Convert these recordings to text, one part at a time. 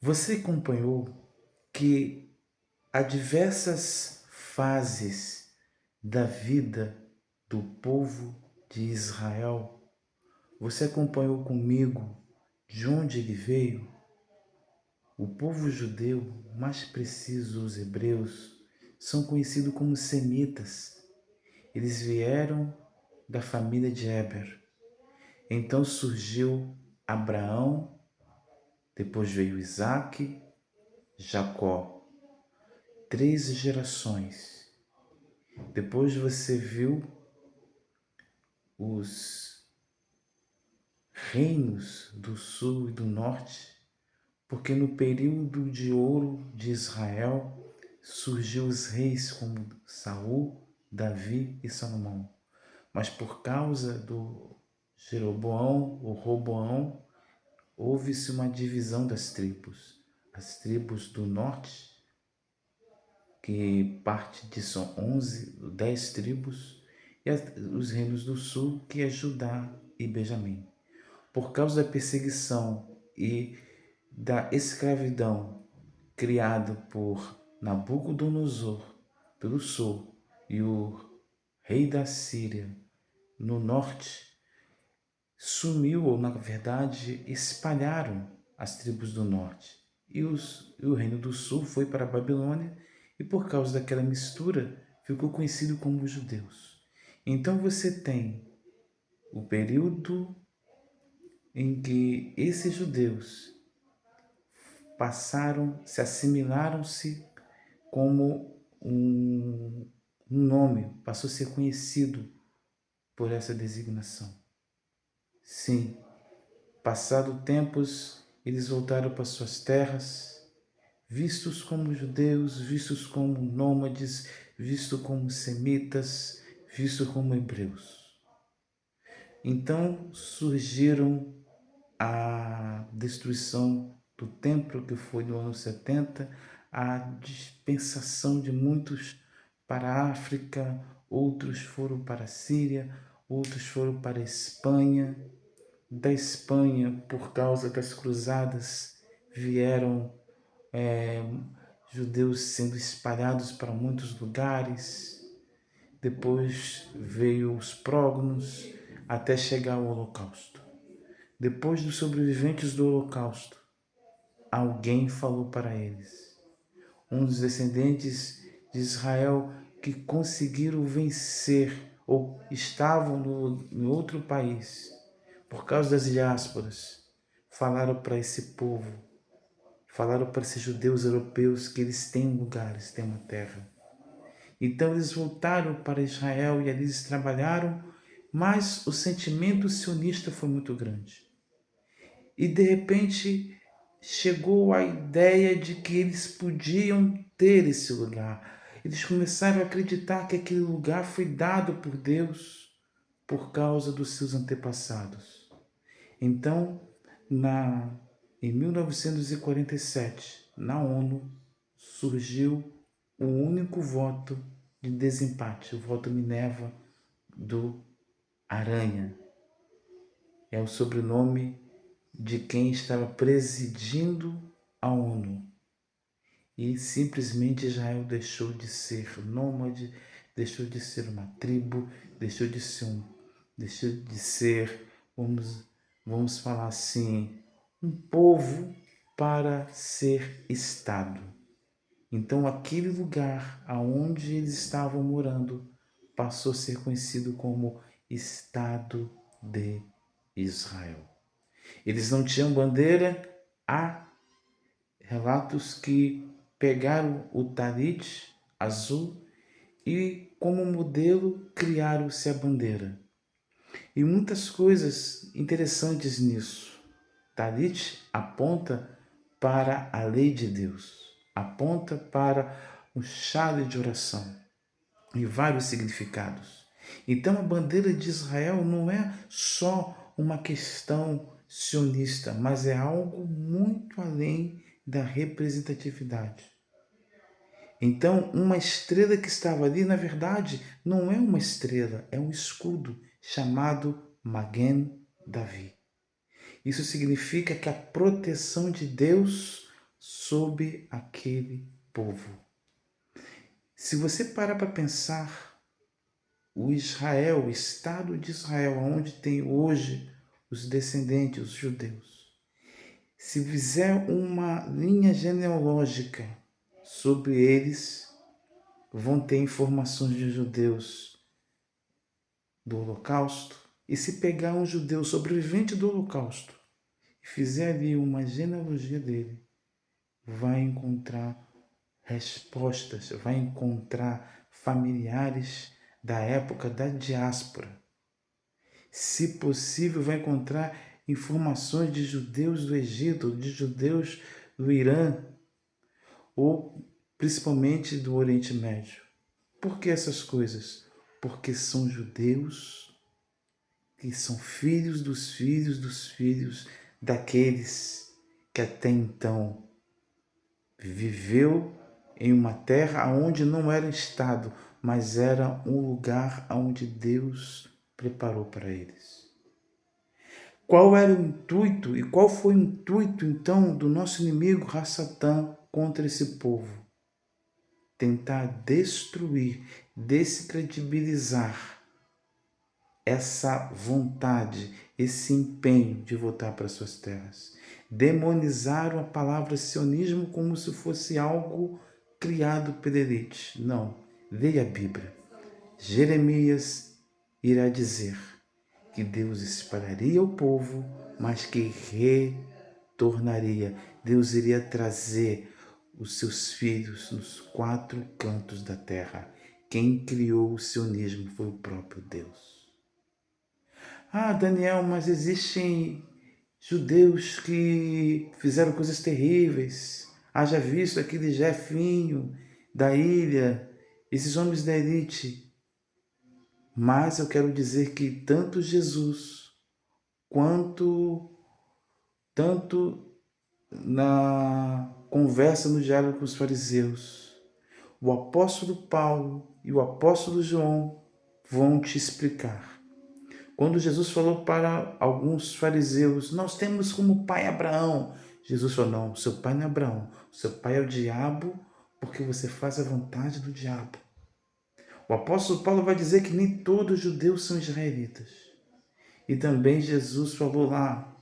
Você acompanhou que há diversas fases da vida do povo de Israel. Você acompanhou comigo de onde ele veio? O povo judeu, mais preciso os hebreus, são conhecidos como semitas. Eles vieram da família de Éber. Então surgiu Abraão, depois veio Isaque, Jacó. 3 gerações. Depois você viu os reinos do sul e do norte, porque no período de ouro de Israel surgiu os reis como Saul, Davi e Salomão. Mas por causa do Jeroboão ou Roboão, houve-se uma divisão das tribos. As tribos do norte, que parte de são 10 tribos, e os reinos do sul, que é Judá e Benjamim. Por causa da perseguição e da escravidão criada por Nabucodonosor pelo sul e o rei da Síria no norte, sumiu, ou na verdade espalharam as tribos do norte. E o reino do sul foi para a Babilônia, e por causa daquela mistura ficou conhecido como os judeus. Então você tem o período em que esses judeus se assimilaram-se como um nome, passou a ser conhecido por essa designação. Sim, passado tempos, eles voltaram para suas terras, vistos como judeus, vistos como nômades, vistos como semitas, vistos como hebreus. Então surgiram a destruição do templo, que foi no ano 70, a dispensação de muitos para a África, outros foram para a Síria, outros foram para a Espanha. Da Espanha, por causa das cruzadas, vieram judeus sendo espalhados para muitos lugares. Depois veio os prógnos, até chegar ao Holocausto. Depois dos sobreviventes do Holocausto, alguém falou para eles. Um dos descendentes de Israel que conseguiram vencer ou estavam em outro país, por causa das diásporas, falaram para esse povo, falaram para esses judeus europeus que eles têm um lugar, eles têm uma terra. Então eles voltaram para Israel e ali eles trabalharam, mas o sentimento sionista foi muito grande. E de repente chegou a ideia de que eles podiam ter esse lugar. Eles começaram a acreditar que aquele lugar foi dado por Deus por causa dos seus antepassados. Então, em 1947, na ONU, surgiu o único voto de desempate, o voto Minerva do Aranha. É o sobrenome de quem estava presidindo a ONU. E simplesmente Israel deixou de ser nômade, deixou de ser uma tribo, deixou de ser, vamos falar assim, um povo para ser Estado. Então aquele lugar aonde eles estavam morando passou a ser conhecido como Estado de Israel. Eles não tinham bandeira. Há relatos que pegaram o talit azul e, como modelo, criaram-se a bandeira. E muitas coisas interessantes nisso. Talit aponta para a lei de Deus, aponta para um chale de oração e vários significados. Então a bandeira de Israel não é só uma questão sionista, mas é algo muito além da representatividade. Então, uma estrela que estava ali, na verdade, não é uma estrela, é um escudo chamado Magen Davi. Isso significa que a proteção de Deus sobre aquele povo. Se você parar para pensar, o Israel, o Estado de Israel, onde tem hoje os descendentes, os judeus, se fizer uma linha genealógica sobre eles, vão ter informações de judeus do Holocausto. E se pegar um judeu sobrevivente do Holocausto e fizer ali uma genealogia dele, vai encontrar respostas, vai encontrar familiares da época da diáspora. Se possível, vai encontrar informações de judeus do Egito, de judeus do Irã, ou principalmente do Oriente Médio. Por que essas coisas? Porque são judeus que são filhos dos filhos daqueles que até então viveu em uma terra onde não era estado, mas era um lugar onde Deus preparou para eles. Qual era o intuito e qual foi o intuito então do nosso inimigo Rassatã contra esse povo? Tentar destruir, descredibilizar essa vontade, esse empenho de voltar para suas terras. Demonizaram a palavra sionismo como se fosse algo criado pela elite. Não, leia a Bíblia. Jeremias irá dizer que Deus espalharia o povo, mas que retornaria. Deus iria trazer os seus filhos nos 4 cantos da terra. Quem criou o sionismo foi o próprio Deus. Ah, Daniel, mas existem judeus que fizeram coisas terríveis. Haja visto aquele Jefinho da ilha, esses homens da elite. Mas eu quero dizer que tanto Jesus quanto na conversa no diálogo com os fariseus, o apóstolo Paulo e o apóstolo João vão te explicar. Quando Jesus falou para alguns fariseus, nós temos como pai Abraão. Jesus falou, não, seu pai não é Abraão, seu pai é o diabo, porque você faz a vontade do diabo. O apóstolo Paulo vai dizer que nem todos os judeus são israelitas. E também Jesus falou lá,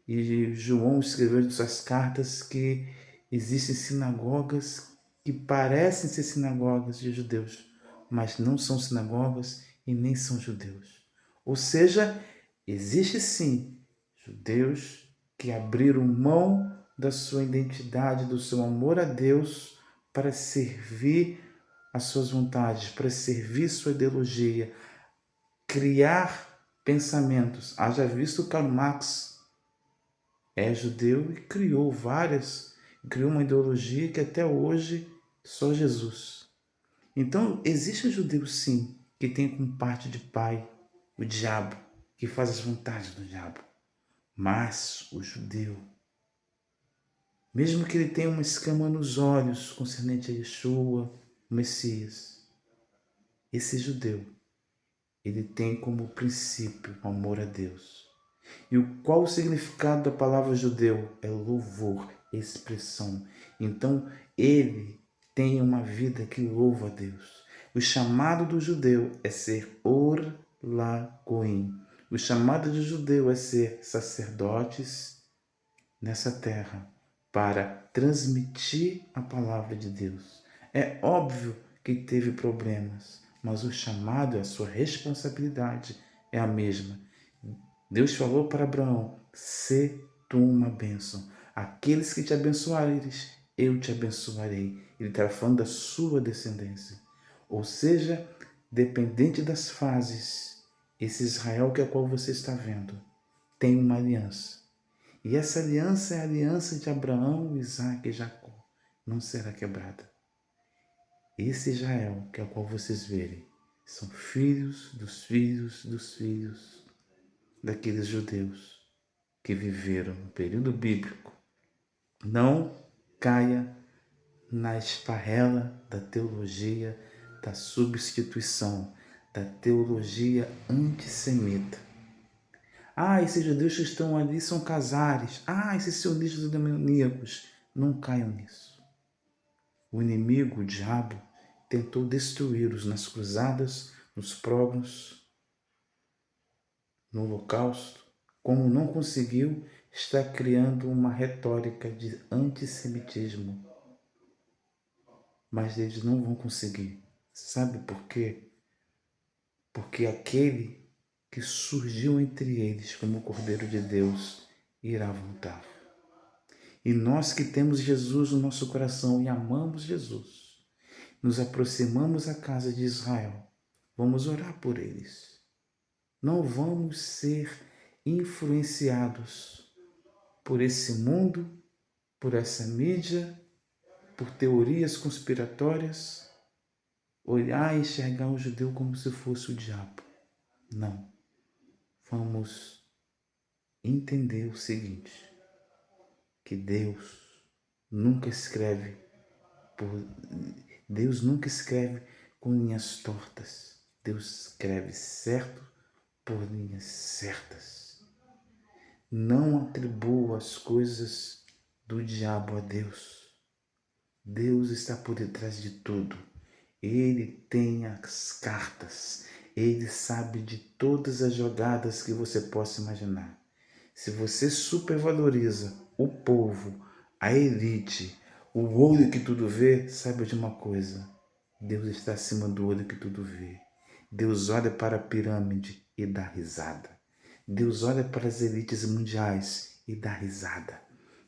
e João escreveu em suas cartas que existem sinagogas que parecem ser sinagogas de judeus, mas não são sinagogas e nem são judeus. Ou seja, existe sim judeus que abriram mão da sua identidade, do seu amor a Deus para servir as suas vontades, para servir sua ideologia, criar pensamentos. Haja visto Karl Marx é judeu e criou uma ideologia que até hoje só Jesus. Então, existe judeu sim, que tem como parte de pai o diabo, que faz as vontades do diabo. Mas o judeu, mesmo que ele tenha uma escama nos olhos concernente a Yeshua, o Messias, esse judeu, ele tem como princípio o amor a Deus. E qual o significado da palavra judeu? É louvor, expressão. Então, ele tem uma vida que louva a Deus. O chamado do judeu é ser Or La Goim. O chamado do judeu é ser sacerdotes nessa terra para transmitir a palavra de Deus. É óbvio que teve problemas, mas o chamado, a sua responsabilidade é a mesma. Deus falou para Abraão, sê tu uma bênção. Aqueles que te abençoarem, eu te abençoarei. Ele estava falando da sua descendência. Ou seja, dependente das fases, esse Israel que é o qual você está vendo, tem uma aliança. E essa aliança é a aliança de Abraão, Isaac e Jacó. Não será quebrada. Esse Israel que é o qual vocês verem, são filhos dos filhos dos filhos daqueles judeus que viveram no período bíblico. Não caia na esparrela da teologia da substituição, da teologia antissemita. Ah, esses judeus que estão ali são casares. Ah, esses sionistas demoníacos. Não caiam nisso. O inimigo, o diabo, tentou destruí-los nas cruzadas, nos prógamos, no holocausto. Como não conseguiu, está criando uma retórica de antissemitismo. Mas eles não vão conseguir. Sabe por quê? Porque aquele que surgiu entre eles como o Cordeiro de Deus irá voltar. E nós que temos Jesus no nosso coração e amamos Jesus, nos aproximamos à casa de Israel, vamos orar por eles. Não vamos ser influenciados por esse mundo, por essa mídia, por teorias conspiratórias, olhar e enxergar o judeu como se fosse o diabo. Não. Vamos entender o seguinte, que Deus nunca escreve com linhas tortas. Deus escreve certo por linhas certas. Não atribua as coisas do diabo a Deus. Deus está por detrás de tudo. Ele tem as cartas. Ele sabe de todas as jogadas que você possa imaginar. Se você supervaloriza o povo, a elite, o olho que tudo vê, saiba de uma coisa. Deus está acima do olho que tudo vê. Deus olha para a pirâmide e dá risada. Deus olha para as elites mundiais e dá risada.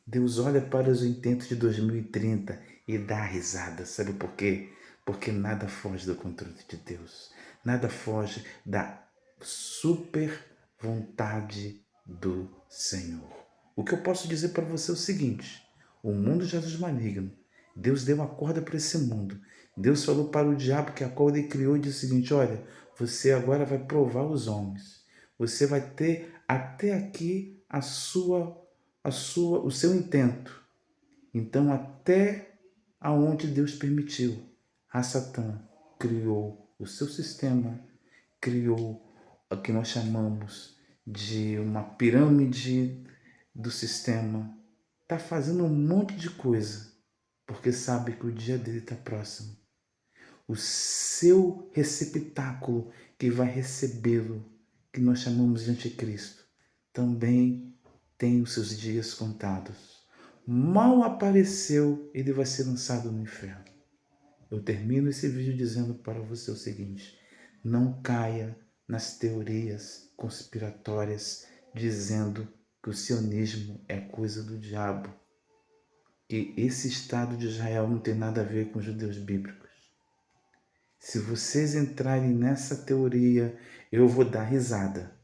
Deus olha para os intentos de 2030 e dá risada. Sabe por quê? Porque nada foge do controle de Deus. Nada foge da super vontade do Senhor. O que eu posso dizer para você é o seguinte: o mundo jaz do maligno. Deus deu a corda para esse mundo. Deus falou para o diabo que a corda ele criou e disse o seguinte: olha, você agora vai provar os homens. Você vai ter até aqui o seu intento. Então, até aonde Deus permitiu, a Satã criou o seu sistema, criou o que nós chamamos de uma pirâmide do sistema. Está fazendo um monte de coisa, porque sabe que o dia dele está próximo. O seu receptáculo que vai recebê-lo, que nós chamamos de anticristo, também tem os seus dias contados. Mal apareceu, ele vai ser lançado no inferno. Eu termino esse vídeo dizendo para você o seguinte: não caia nas teorias conspiratórias dizendo que o sionismo é coisa do diabo, que esse Estado de Israel não tem nada a ver com os judeus bíblicos. Se vocês entrarem nessa teoria, eu vou dar risada.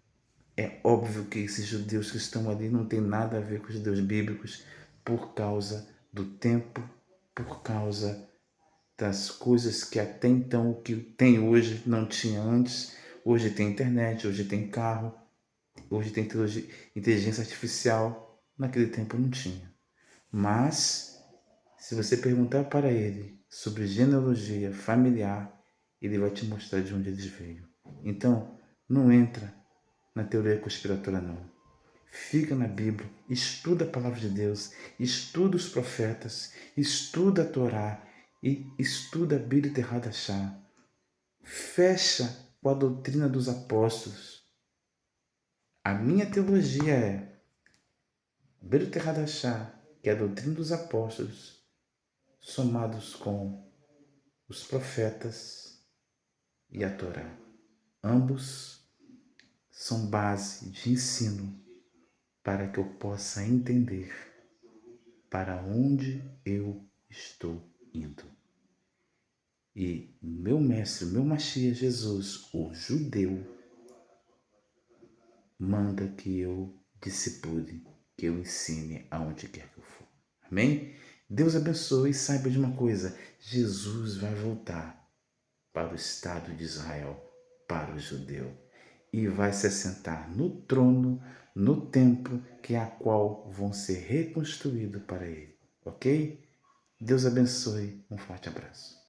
É óbvio que esses judeus que estão ali não tem nada a ver com os judeus bíblicos por causa do tempo, por causa das coisas que até então, o que tem hoje, não tinha antes. Hoje tem internet, hoje tem carro, hoje tem inteligência artificial. Naquele tempo não tinha. Mas, se você perguntar para ele sobre genealogia familiar, ele vai te mostrar de onde eles veio. Então, não entra na teoria conspiratória não. Fica na Bíblia, estuda a palavra de Deus, estuda os profetas, estuda a Torá e estuda a Brit Hadashah. Fecha com a doutrina dos apóstolos. A minha teologia é Brit Hadashah, que é a doutrina dos apóstolos, somados com os profetas e a Torá. Ambos são base de ensino para que eu possa entender para onde eu estou indo. E meu mestre, meu Mashiach Jesus, o judeu, manda que eu discipule, que eu ensine aonde quer que eu for. Amém? Deus abençoe e saiba de uma coisa: Jesus vai voltar para o Estado de Israel, para o judeu, e vai se assentar no trono, no templo, que é a qual vão ser reconstruídos para ele. Ok? Deus abençoe. Um forte abraço.